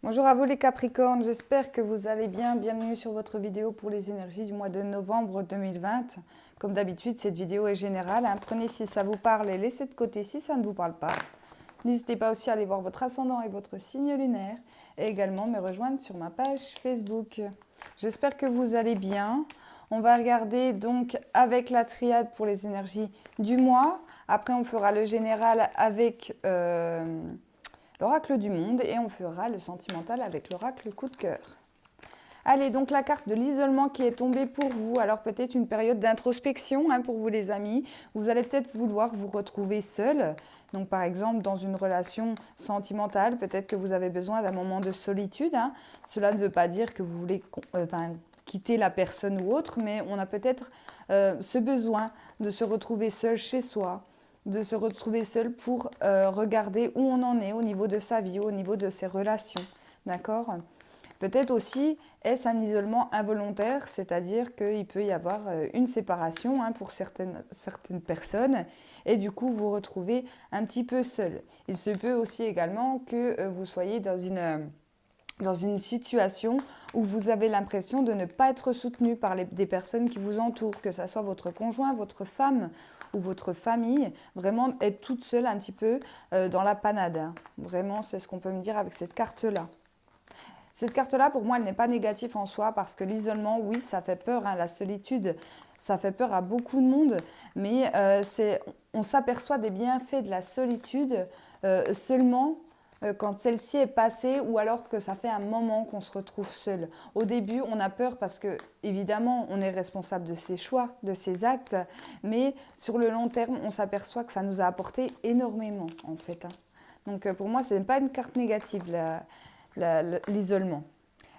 Bonjour à vous les Capricornes, j'espère que vous allez bien. Bienvenue sur votre vidéo pour les énergies du mois de novembre 2020. Comme d'habitude, cette vidéo est générale. Prenez si ça vous parle et laissez de côté si ça ne vous parle pas. N'hésitez pas aussi à aller voir votre ascendant et votre signe lunaire et également me rejoindre sur ma page Facebook. J'espère que vous allez bien. On va regarder donc avec la triade pour les énergies du mois. Après, on fera le général avec l'oracle du monde et on fera le sentimental avec l'oracle coup de cœur. Allez, donc la carte de l'isolement qui est tombée pour vous. Alors peut-être une période d'introspection pour vous les amis. Vous allez peut-être vouloir vous retrouver seul. Donc par exemple dans une relation sentimentale, peut-être que vous avez besoin d'un moment de solitude. Cela ne veut pas dire que vous voulez quitter la personne ou autre, mais on a peut-être ce besoin de se retrouver seul chez soi, de se retrouver seul pour regarder où on en est au niveau de sa vie, au niveau de ses relations. D'accord ? Peut-être aussi, est-ce un isolement involontaire, c'est-à-dire qu'il peut y avoir une séparation pour certaines personnes et du coup vous retrouvez un petit peu seul. Il se peut aussi également que vous soyez dans une situation où vous avez l'impression de ne pas être soutenu par des personnes qui vous entourent, que ce soit votre conjoint, votre femme ou votre famille, vraiment être toute seule un petit peu dans la panade. Vraiment, c'est ce qu'on peut me dire avec cette carte-là. Cette carte-là, pour moi, elle n'est pas négative en soi parce que l'isolement, oui, ça fait peur. La solitude, ça fait peur à beaucoup de monde. Mais on s'aperçoit des bienfaits de la solitude seulement quand celle-ci est passée ou alors que ça fait un moment qu'on se retrouve seul. Au début, on a peur parce que, évidemment, on est responsable de ses choix, de ses actes. Mais sur le long terme, on s'aperçoit que ça nous a apporté énormément, en fait. Donc, pour moi, ce n'est pas une carte négative, l'isolement.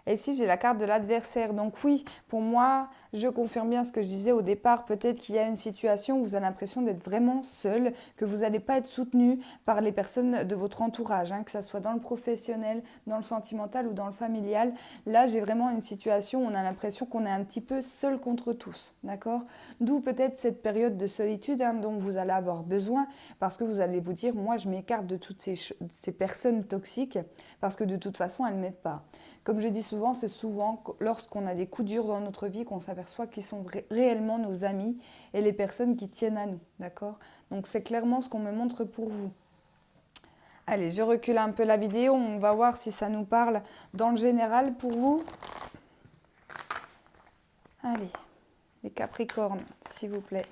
Et ici, j'ai la carte de l'adversaire. Donc oui, pour moi, je confirme bien ce que je disais au départ. Peut-être qu'il y a une situation où vous avez l'impression d'être vraiment seul, que vous n'allez pas être soutenu par les personnes de votre entourage, que ce soit dans le professionnel, dans le sentimental ou dans le familial. Là, j'ai vraiment une situation où on a l'impression qu'on est un petit peu seul contre tous, d'accord ? D'où peut-être cette période de solitude dont vous allez avoir besoin, parce que vous allez vous dire, moi, je m'écarte de toutes ces personnes toxiques, parce que de toute façon, elles ne m'aident pas. Comme je dis souvent, c'est souvent lorsqu'on a des coups durs dans notre vie qu'on s'aperçoit qu'ils sont réellement nos amis et les personnes qui tiennent à nous, d'accord ? Donc c'est clairement ce qu'on me montre pour vous. Allez, je recule un peu la vidéo, on va voir si ça nous parle dans le général pour vous. Allez, les Capricornes, s'il vous plaît.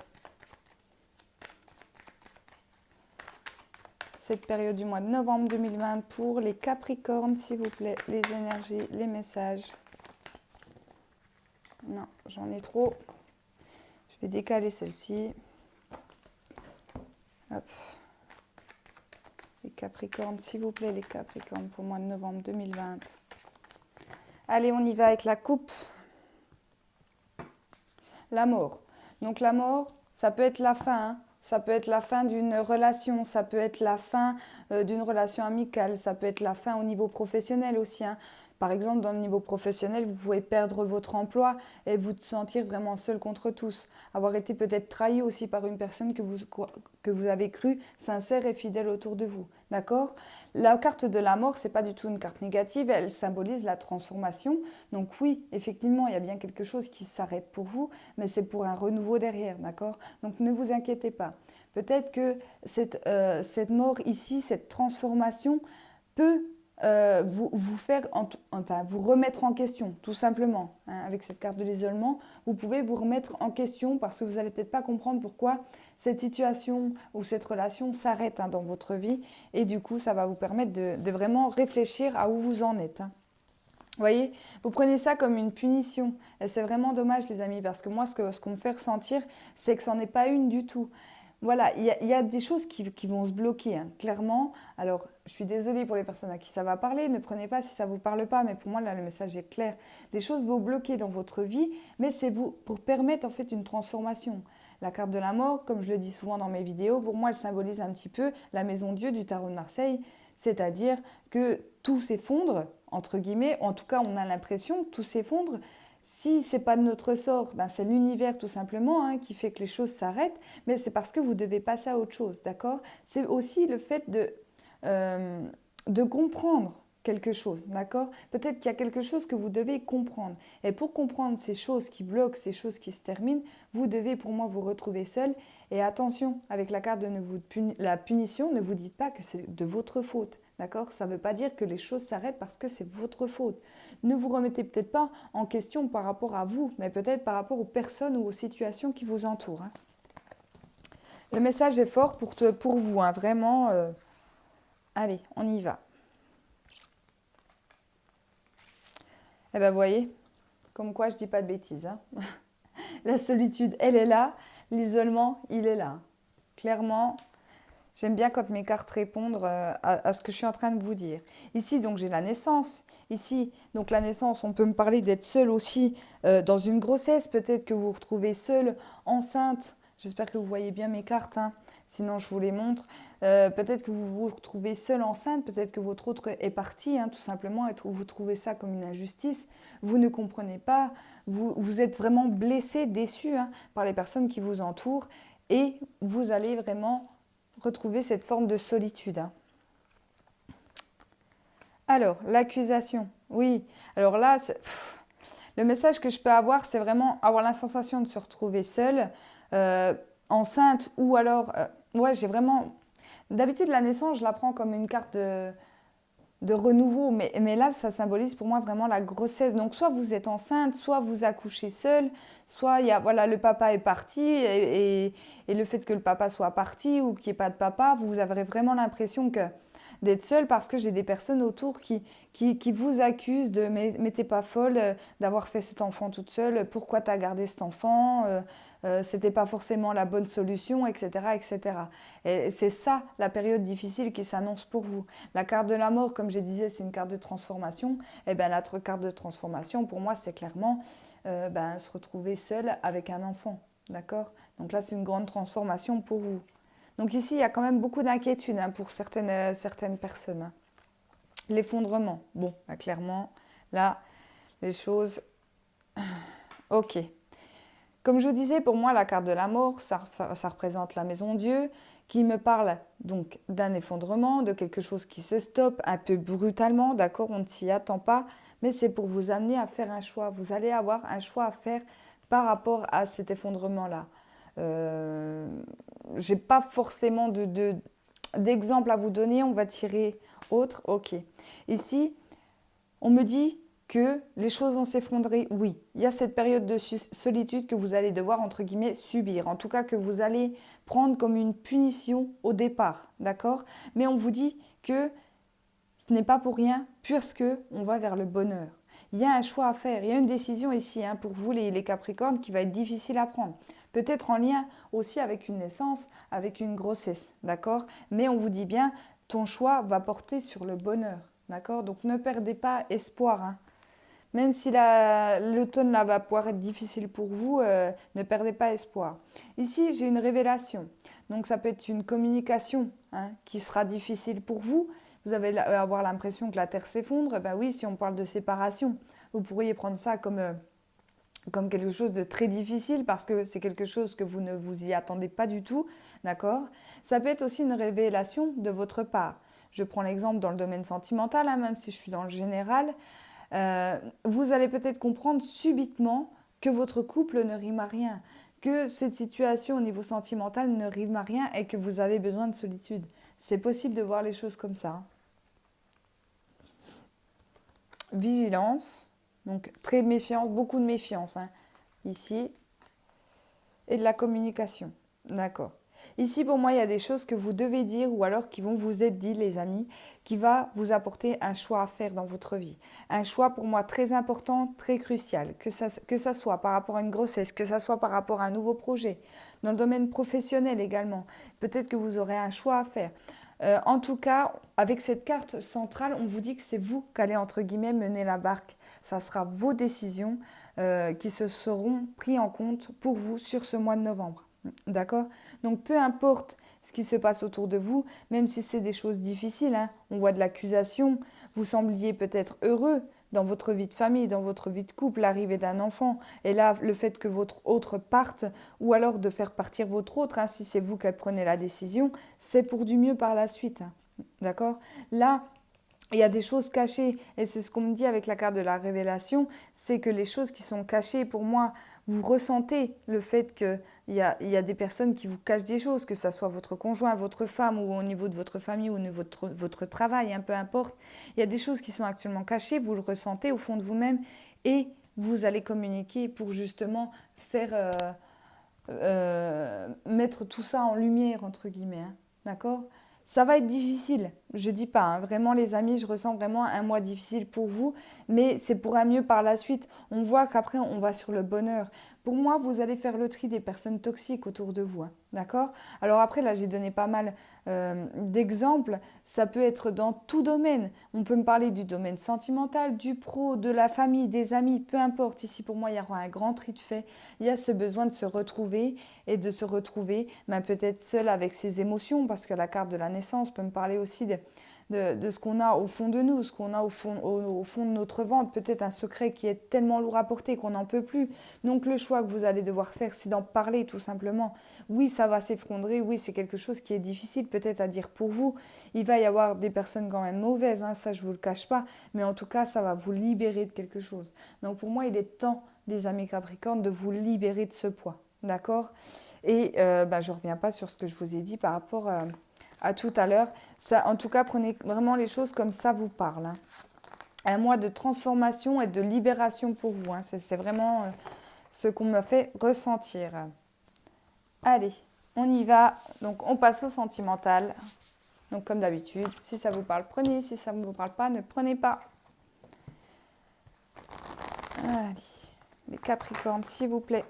Cette période du mois de novembre 2020 pour les Capricornes, s'il vous plaît, les énergies, les messages. Non, j'en ai trop. Je vais décaler celle-ci. Hop. Les Capricornes, s'il vous plaît, les Capricornes pour le mois de novembre 2020. Allez, on y va avec la coupe. La mort. Donc la mort, ça peut être la fin, Ça peut être la fin d'une relation, ça peut être la fin d'une relation amicale, ça peut être la fin au niveau professionnel aussi. Par exemple, dans le niveau professionnel, vous pouvez perdre votre emploi et vous sentir vraiment seul contre tous. Avoir été peut-être trahi aussi par une personne que vous avez cru sincère et fidèle autour de vous. D'accord ? La carte de la mort, ce n'est pas du tout une carte négative, elle symbolise la transformation. Donc oui, effectivement, il y a bien quelque chose qui s'arrête pour vous, mais c'est pour un renouveau derrière. D'accord ? Donc ne vous inquiétez pas. Peut-être que cette mort ici, cette transformation peut vous faire, vous remettre en question, tout simplement. Avec cette carte de l'isolement, vous pouvez vous remettre en question parce que vous n'allez peut-être pas comprendre pourquoi cette situation ou cette relation s'arrête dans votre vie. Et du coup, ça va vous permettre de vraiment réfléchir à où vous en êtes. Vous voyez, vous prenez ça comme une punition. Et c'est vraiment dommage, les amis, parce que moi, ce qu'on me fait ressentir, c'est que ça n'en est pas une du tout. Voilà, il y a des choses qui vont se bloquer, clairement. Alors, je suis désolée pour les personnes à qui ça va parler, ne prenez pas si ça ne vous parle pas, mais pour moi, là, le message est clair. Des choses vont bloquer dans votre vie, mais c'est pour permettre en fait une transformation. La carte de la mort, comme je le dis souvent dans mes vidéos, pour moi, elle symbolise un petit peu la maison Dieu du tarot de Marseille, c'est-à-dire que tout s'effondre, entre guillemets, en tout cas, on a l'impression que tout s'effondre. Si ce n'est pas de notre sort, c'est l'univers tout simplement qui fait que les choses s'arrêtent, mais c'est parce que vous devez passer à autre chose, d'accord ? C'est aussi le fait de comprendre quelque chose, d'accord? Peut-être qu'il y a quelque chose que vous devez comprendre. Et pour comprendre ces choses qui bloquent, ces choses qui se terminent, vous devez pour moi vous retrouver seul. Et attention, avec la carte de la punition, ne vous dites pas que c'est de votre faute, d'accord? Ça ne veut pas dire que les choses s'arrêtent parce que c'est votre faute. Ne vous remettez peut-être pas en question par rapport à vous, mais peut-être par rapport aux personnes ou aux situations qui vous entourent, hein. Le message est fort pour vous, hein, vraiment. Allez, on y va. Eh bien, vous voyez, comme quoi je ne dis pas de bêtises, hein. La solitude, elle est là. L'isolement, il est là. Clairement, j'aime bien quand mes cartes répondent à ce que je suis en train de vous dire. Ici, donc, j'ai la naissance. Ici, donc, la naissance, on peut me parler d'être seule aussi dans une grossesse. Peut-être que vous vous retrouvez seule, enceinte. J'espère que vous voyez bien mes cartes, hein. Sinon, je vous les montre. Peut-être que vous vous retrouvez seule enceinte, peut-être que votre autre est parti, hein, tout simplement, et vous trouvez ça comme une injustice. Vous ne comprenez pas, vous êtes vraiment blessé, déçu, hein, par les personnes qui vous entourent, et vous allez vraiment retrouver cette forme de solitude, hein. Alors, l'accusation, oui. Alors là, le message que je peux avoir, c'est vraiment avoir la sensation de se retrouver seule, enceinte, ou alors, ouais, j'ai vraiment... D'habitude, la naissance, je la prends comme une carte de renouveau, mais là, ça symbolise pour moi vraiment la grossesse. Donc, soit vous êtes enceinte, soit vous accouchez seule, soit il y a, voilà, le papa est parti, et le fait que le papa soit parti ou qu'il n'y ait pas de papa, vous avez vraiment l'impression d'être seule parce que j'ai des personnes autour qui vous accusent de mais t'es pas folle d'avoir fait cet enfant toute seule, pourquoi t'as gardé cet enfant, c'était pas forcément la bonne solution, etc. etc. Et c'est ça la période difficile qui s'annonce pour vous. La carte de la mort, comme je disais, c'est une carte de transformation. Et bien l'autre carte de transformation, pour moi, c'est clairement se retrouver seule avec un enfant. D'accord? Donc là, c'est une grande transformation pour vous. Donc ici, il y a quand même beaucoup d'inquiétude, hein, pour certaines personnes, hein. L'effondrement. Bon, bah, clairement, là, les choses... Ok. Comme je vous disais, pour moi, la carte de la mort, ça représente la maison Dieu, qui me parle donc d'un effondrement, de quelque chose qui se stoppe un peu brutalement, d'accord, on ne s'y attend pas, mais c'est pour vous amener à faire un choix. Vous allez avoir un choix à faire par rapport à cet effondrement-là. J'ai pas forcément d'exemple à vous donner, on va tirer autre. Ok. Ici, on me dit que les choses vont s'effondrer. Oui, il y a cette période de solitude que vous allez devoir, entre guillemets, subir. En tout cas, que vous allez prendre comme une punition au départ, d'accord? Mais on vous dit que ce n'est pas pour rien, puisque on va vers le bonheur. Il y a un choix à faire, il y a une décision ici, hein, pour vous les Capricornes qui va être difficile à prendre. Peut-être en lien aussi avec une naissance, avec une grossesse, d'accord? Mais on vous dit bien, ton choix va porter sur le bonheur, d'accord? Donc ne perdez pas espoir, hein. Même si l'automne là va pouvoir être difficile pour vous, ne perdez pas espoir. Ici, j'ai une révélation. Donc ça peut être une communication, hein, qui sera difficile pour vous. Vous allez avoir l'impression que la Terre s'effondre. Ben oui, si on parle de séparation, vous pourriez prendre ça comme quelque chose de très difficile parce que c'est quelque chose que vous ne vous y attendez pas du tout, d'accord? Ça peut être aussi une révélation de votre part. Je prends l'exemple dans le domaine sentimental, hein, même si je suis dans le général. Vous allez peut-être comprendre subitement que votre couple ne rime à rien, que cette situation au niveau sentimental ne rime à rien et que vous avez besoin de solitude. C'est possible de voir les choses comme ça, hein. Vigilance, donc très méfiance, beaucoup de méfiance, hein, ici, et de la communication, d'accord. Ici, pour moi, il y a des choses que vous devez dire ou alors qui vont vous être dites, les amis, qui va vous apporter un choix à faire dans votre vie. Un choix, pour moi, très important, très crucial, que ça soit par rapport à une grossesse, que ça soit par rapport à un nouveau projet, dans le domaine professionnel également. Peut-être que vous aurez un choix à faire. En tout cas, avec cette carte centrale, on vous dit que c'est vous qui allez, entre guillemets, mener la barque. Ça sera vos décisions qui se seront prises en compte pour vous sur ce mois de novembre. D'accord? Donc, peu importe ce qui se passe autour de vous, même si c'est des choses difficiles, hein, on voit de l'accusation, vous sembliez peut-être heureux dans votre vie de famille, dans votre vie de couple, l'arrivée d'un enfant, et là, le fait que votre autre parte, ou alors de faire partir votre autre, hein, si c'est vous qui prenez la décision, c'est pour du mieux par la suite, hein. D'accord? Là, il y a des choses cachées et c'est ce qu'on me dit avec la carte de la révélation, c'est que les choses qui sont cachées, pour moi, vous ressentez le fait qu'il y a des personnes qui vous cachent des choses, que ce soit votre conjoint, votre femme ou au niveau de votre famille ou au niveau de votre travail, hein, peu importe. Il y a des choses qui sont actuellement cachées, vous le ressentez au fond de vous-même et vous allez communiquer pour justement faire mettre tout ça en lumière, entre guillemets, hein, d'accord? Ça va être difficile, je dis pas, hein, vraiment les amis, je ressens vraiment un mois difficile pour vous, mais c'est pour un mieux par la suite. On voit qu'après on va sur le bonheur. Pour moi, vous allez faire le tri des personnes toxiques autour de vous, hein, d'accord? Alors après, là j'ai donné pas mal d'exemples, ça peut être dans tout domaine. On peut me parler du domaine sentimental, du pro, de la famille, des amis, peu importe. Ici pour moi, il y aura un grand tri de fait. Il y a ce besoin de se retrouver et de se retrouver peut-être seul avec ses émotions, parce que la carte de la naissance peut me parler aussi de ce qu'on a au fond de nous, ce qu'on a au fond de notre ventre, peut-être un secret qui est tellement lourd à porter qu'on n'en peut plus. Donc le choix que vous allez devoir faire, c'est d'en parler tout simplement. Oui, ça va s'effondrer, oui, c'est quelque chose qui est difficile peut-être à dire pour vous. Il va y avoir des personnes quand même mauvaises, hein, ça je ne vous le cache pas, mais en tout cas, ça va vous libérer de quelque chose. Donc pour moi, il est temps, les amis Capricornes, de vous libérer de ce poids. D'accord? Et je ne reviens pas sur ce que je vous ai dit par rapport à tout à l'heure. Ça, en tout cas, prenez vraiment les choses comme ça vous parle, hein. Un mois de transformation et de libération pour vous, hein. C'est vraiment ce qu'on me fait ressentir. Allez, on y va. Donc, on passe au sentimental. Donc, comme d'habitude, si ça vous parle, prenez. Si ça ne vous parle pas, ne prenez pas. Allez, les Capricornes, s'il vous plaît.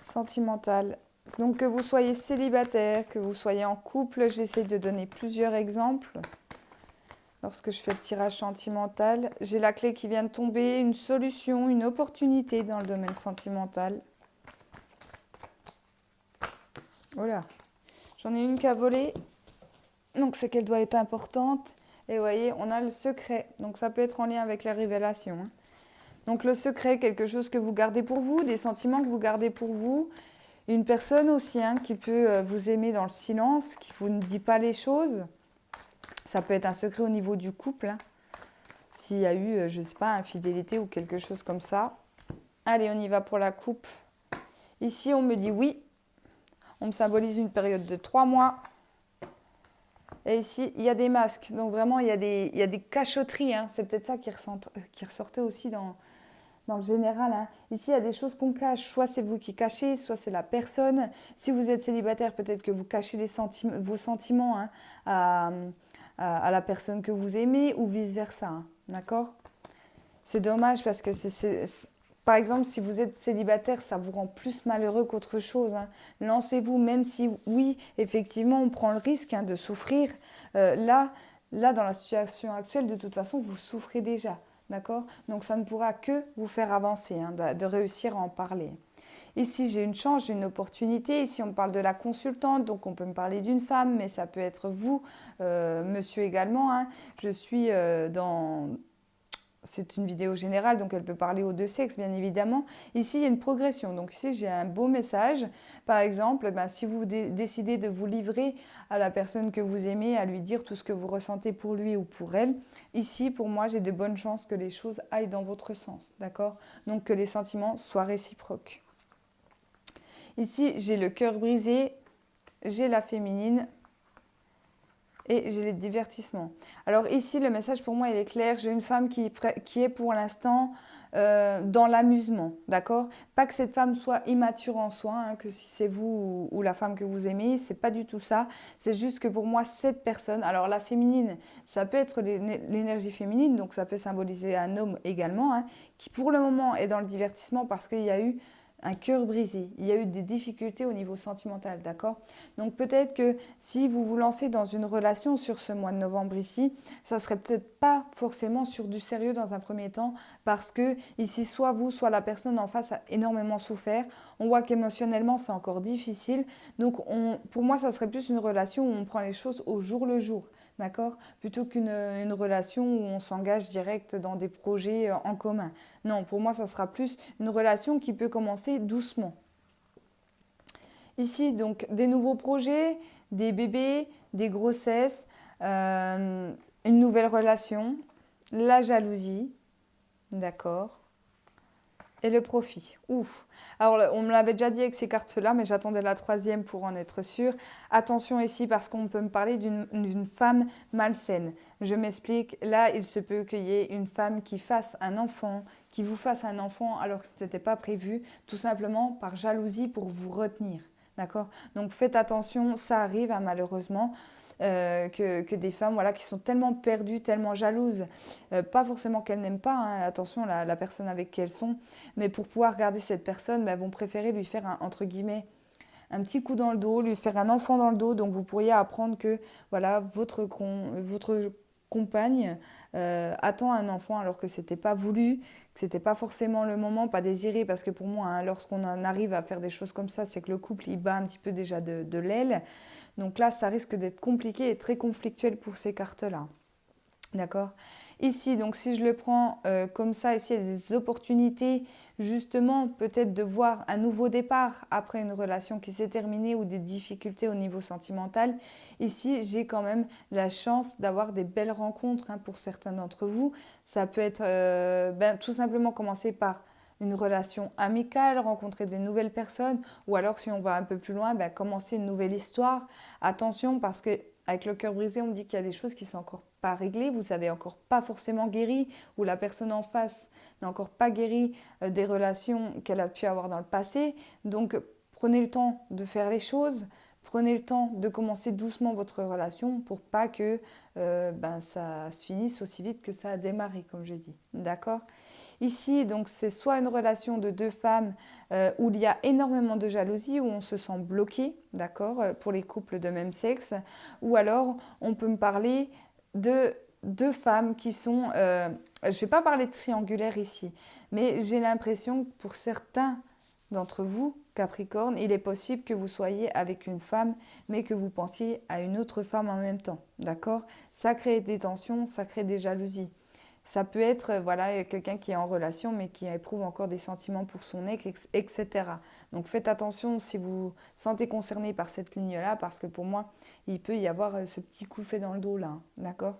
Sentimental. Donc que vous soyez célibataire, que vous soyez en couple, j'essaie de donner plusieurs exemples. Lorsque je fais le tirage sentimental, j'ai la clé qui vient de tomber, une solution, une opportunité dans le domaine sentimental. Voilà, j'en ai une qui a volé, donc c'est qu'elle doit être importante. Et vous voyez, on a le secret, donc ça peut être en lien avec la révélation, hein. Donc le secret, quelque chose que vous gardez pour vous, des sentiments que vous gardez pour vous. Une personne aussi, hein, qui peut vous aimer dans le silence, qui ne vous dit pas les choses. Ça peut être un secret au niveau du couple, hein. S'il y a eu, je ne sais pas, infidélité ou quelque chose comme ça. Allez, on y va pour la coupe. Ici, on me dit oui. On me symbolise une période de 3 mois. Et ici, il y a des masques. Donc vraiment, il y a des cachotteries, hein. C'est peut-être ça qui ressortait aussi dans le général, hein. Ici, il y a des choses qu'on cache. Soit c'est vous qui cachez, soit c'est la personne. Si vous êtes célibataire, peut-être que vous cachez vos sentiments, hein, à la personne que vous aimez ou vice-versa, hein. D'accord? C'est dommage parce que par exemple, si vous êtes célibataire, ça vous rend plus malheureux qu'autre chose, hein. Lancez-vous, même si, oui, effectivement, on prend le risque, hein, de souffrir. Là, dans la situation actuelle, de toute façon, vous souffrez déjà. D'accord? Donc ça ne pourra que vous faire avancer, hein, de réussir à en parler. Ici, j'ai une chance, j'ai une opportunité. Ici, on me parle de la consultante, donc on peut me parler d'une femme, mais ça peut être vous, monsieur également, hein. Je suis dans... C'est une vidéo générale, donc elle peut parler aux deux sexes, bien évidemment. Ici, il y a une progression. Donc ici, j'ai un beau message. Par exemple, si vous décidez de vous livrer à la personne que vous aimez, à lui dire tout ce que vous ressentez pour lui ou pour elle, ici, pour moi, j'ai de bonnes chances que les choses aillent dans votre sens. D'accord? Donc que les sentiments soient réciproques. Ici, j'ai le cœur brisé, j'ai la féminine. Et j'ai les divertissements. Alors ici, le message pour moi, il est clair. J'ai une femme qui est pour l'instant dans l'amusement, d'accord? Pas que cette femme soit immature en soi, hein, que si c'est vous ou la femme que vous aimez, c'est pas du tout ça. C'est juste que pour moi, cette personne, alors la féminine, ça peut être l'énergie féminine, donc ça peut symboliser un homme également, hein, qui pour le moment est dans le divertissement parce qu'il y a eu un cœur brisé, il y a eu des difficultés au niveau sentimental, d'accord? Donc peut-être que si vous vous lancez dans une relation sur ce mois de novembre ici, ça serait peut-être pas forcément sur du sérieux dans un premier temps, parce que ici, soit vous, soit la personne en face a énormément souffert. On voit qu'émotionnellement, c'est encore difficile. Donc pour moi, ça serait plus une relation où on prend les choses au jour le jour. D'accord? Plutôt qu'une relation où on s'engage direct dans des projets en commun. Non, pour moi, ça sera plus une relation qui peut commencer doucement. Ici, donc, des nouveaux projets, des bébés, des grossesses, une nouvelle relation, la jalousie, d'accord, et le profit. Ouf. Alors, on me l'avait déjà dit avec ces cartes-là, mais j'attendais la troisième pour en être sûre. Attention ici, parce qu'on peut me parler d'une femme malsaine. Je m'explique. Là, il se peut qu'il y ait une femme qui fasse un enfant, qui vous fasse un enfant alors que ce n'était pas prévu, tout simplement par jalousie pour vous retenir. D'accord? Donc, faites attention, ça arrive, hein, malheureusement. Que des femmes voilà, qui sont tellement perdues, tellement jalouses, pas forcément qu'elles n'aiment pas, hein, attention, la personne avec qui elles sont, mais pour pouvoir garder cette personne, vont préférer lui faire, entre guillemets, un petit coup dans le dos, lui faire un enfant dans le dos. Donc vous pourriez apprendre que voilà, votre compagne attend un enfant alors que c'était pas voulu, que c'était pas forcément le moment, pas désiré, parce que pour moi, hein, lorsqu'on en arrive à faire des choses comme ça, c'est que le couple il bat un petit peu déjà de l'aile. Donc là, ça risque d'être compliqué et très conflictuel pour ces cartes-là. D'accord? Ici, donc si je le prends comme ça, ici, il y a des opportunités, justement, peut-être de voir un nouveau départ après une relation qui s'est terminée ou des difficultés au niveau sentimental. Ici, j'ai quand même la chance d'avoir des belles rencontres, hein, pour certains d'entre vous. Ça peut être tout simplement commencer par une relation amicale, rencontrer des nouvelles personnes, ou alors si on va un peu plus loin, commencer une nouvelle histoire. Attention, parce que avec le cœur brisé, on me dit qu'il y a des choses qui sont encore pas réglées, vous savez encore pas forcément guéri, ou la personne en face n'a encore pas guéri des relations qu'elle a pu avoir dans le passé. Donc prenez le temps de faire les choses, prenez le temps de commencer doucement votre relation pour pas que ça se finisse aussi vite que ça a démarré, comme je dis. D'accord ? Ici, donc, c'est soit une relation de deux femmes où il y a énormément de jalousie, où on se sent bloqué, d'accord, pour les couples de même sexe, ou alors on peut me parler de deux femmes qui sont, je ne vais pas parler de triangulaire ici, mais j'ai l'impression que pour certains d'entre vous, Capricorne, il est possible que vous soyez avec une femme, mais que vous pensiez à une autre femme en même temps, d'accord? Ça crée des tensions, ça crée des jalousies. Ça peut être voilà, quelqu'un qui est en relation mais qui éprouve encore des sentiments pour son ex, etc. Donc faites attention si vous vous sentez concerné par cette ligne-là, parce que pour moi, il peut y avoir ce petit coup fait dans le dos là, d'accord ?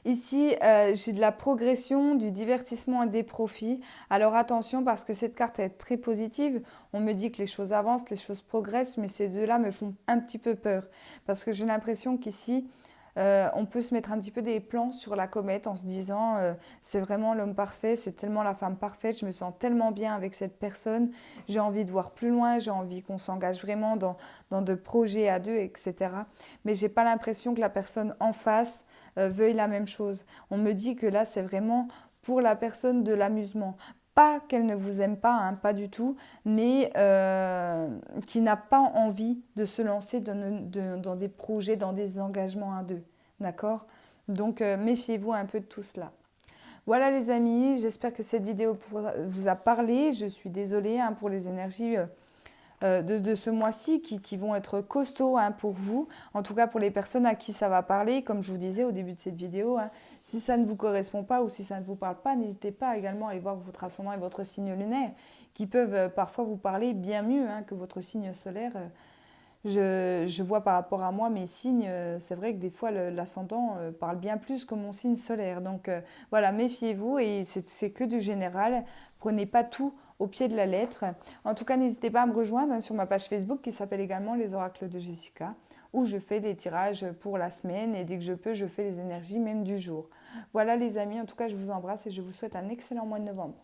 Ici, j'ai de la progression, du divertissement et des profits. Alors attention, parce que cette carte est très positive. On me dit que les choses avancent, les choses progressent, mais ces deux-là me font un petit peu peur. Parce que j'ai l'impression qu'ici, on peut se mettre un petit peu des plans sur la comète en se disant c'est vraiment l'homme parfait, c'est tellement la femme parfaite, je me sens tellement bien avec cette personne, j'ai envie de voir plus loin, j'ai envie qu'on s'engage vraiment dans de projets à deux, etc. Mais j'ai pas l'impression que la personne en face veuille la même chose. On me dit que là c'est vraiment pour la personne de l'amusement. Pas qu'elle ne vous aime pas, hein, pas du tout, mais qui n'a pas envie de se lancer dans des projets, dans des engagements à deux. D'accord? Donc, méfiez-vous un peu de tout cela. Voilà les amis, j'espère que cette vidéo vous a parlé. Je suis désolée, hein, pour les énergies de ce mois-ci qui vont être costauds, hein, pour vous. En tout cas, pour les personnes à qui ça va parler, comme je vous disais au début de cette vidéo, hein, si ça ne vous correspond pas ou si ça ne vous parle pas, n'hésitez pas également à aller voir votre ascendant et votre signe lunaire qui peuvent parfois vous parler bien mieux, hein, que votre signe solaire. Je vois par rapport à moi mes signes, c'est vrai que des fois l'ascendant parle bien plus que mon signe solaire. Donc voilà, méfiez-vous et c'est que du général. Prenez pas tout au pied de la lettre. En tout cas, n'hésitez pas à me rejoindre, hein, sur ma page Facebook qui s'appelle également Les Oracles de Jessica, où je fais des tirages pour la semaine et dès que je peux, je fais les énergies même du jour. Voilà les amis, en tout cas, je vous embrasse et je vous souhaite un excellent mois de novembre.